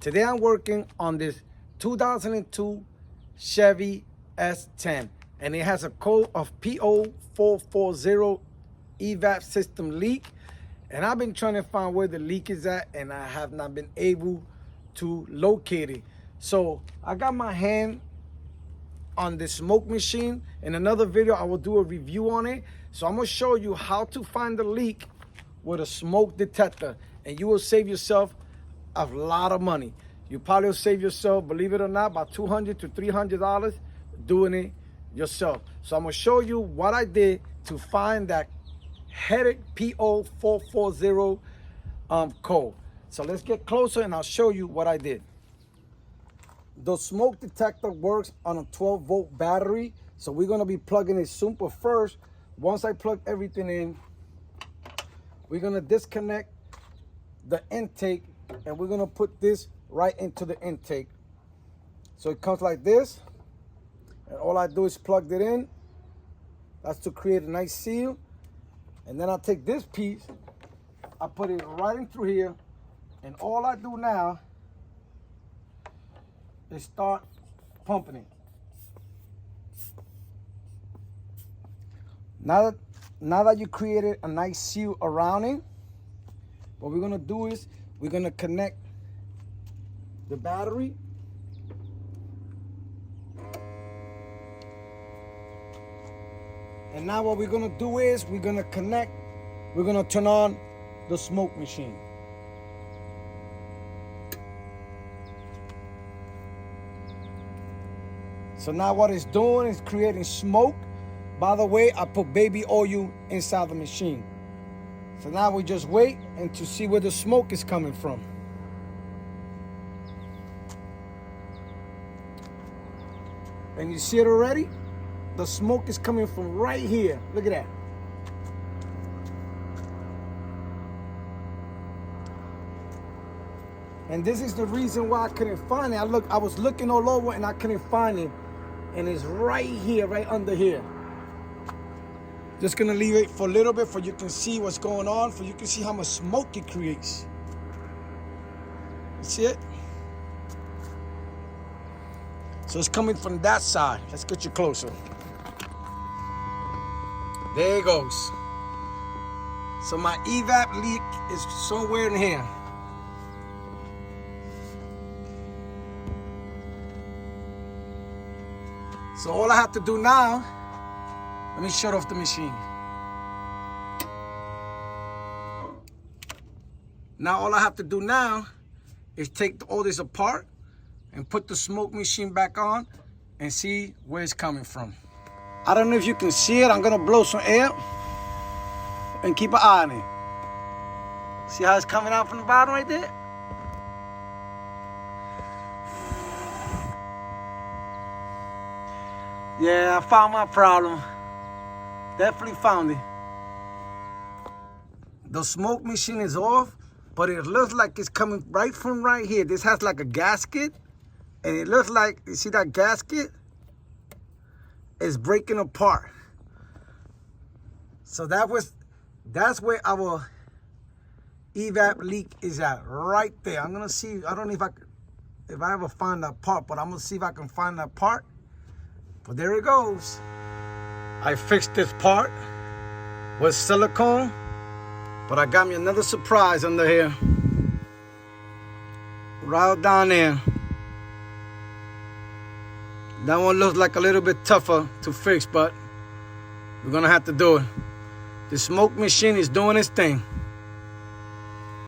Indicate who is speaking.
Speaker 1: Today I'm working on this 2002 Chevy S10, and it has a code of P0440 evap system leak. And I've been trying to find where the leak is at, and I have not been able to locate it. So I got my hand on the smoke machine. In another video I will do a review on it. So I'm gonna show you how to find the leak with a smoke detector, and you will save yourself a lot of money. You probably will save yourself, believe it or not, about $200 to $300 doing it yourself. So I'm gonna show you what I did to find that headed P0440 code. So let's get closer and I'll show you what I did. The smoke detector works on a 12-volt battery, so we're gonna be plugging it soon. But first, once I plug everything in, we're gonna disconnect the intake, and we're gonna put this right into the intake. So it comes like this, and all I do is plug it in. That's to create a nice seal. And then I take this piece, I put it right in through here, and all I do now is start pumping it. Now that you created a nice seal around it, what we're gonna do is we're gonna connect the battery. And now what we're gonna do is we're gonna turn on the smoke machine. So now what it's doing is creating smoke. By the way, I put baby oil inside the machine. So now we just wait and to see where the smoke is coming from. And you see it already? The smoke is coming from right here. Look at that. And this is the reason why I couldn't find it. I was looking all over and I couldn't find it. And it's right here, right under here. Just gonna leave it for a little bit for you can see what's going on, for you can see how much smoke it creates. You see it? So it's coming from that side. Let's get you closer. There it goes. So my evap leak is somewhere in here. So all I have to do now, let me shut off the machine. Now all I have to do now is take all this apart and put the smoke machine back on and see where it's coming from. I don't know if you can see it. I'm gonna blow some air and keep an eye on it. See how it's coming out from the bottom right there? Yeah, I found my problem. Definitely found it. The smoke machine is off, but it looks like it's coming right from right here. This has like a gasket, and it looks like, you see that gasket? It's breaking apart. So that's where our evap leak is at, right there. I'm gonna see, I don't know if I ever find that part, but I'm gonna see if I can find that part. But there it goes. I fixed this part with silicone, but I got me another surprise under here. Right down there. That one looks like a little bit tougher to fix, but we're gonna have to do it. The smoke machine is doing its thing.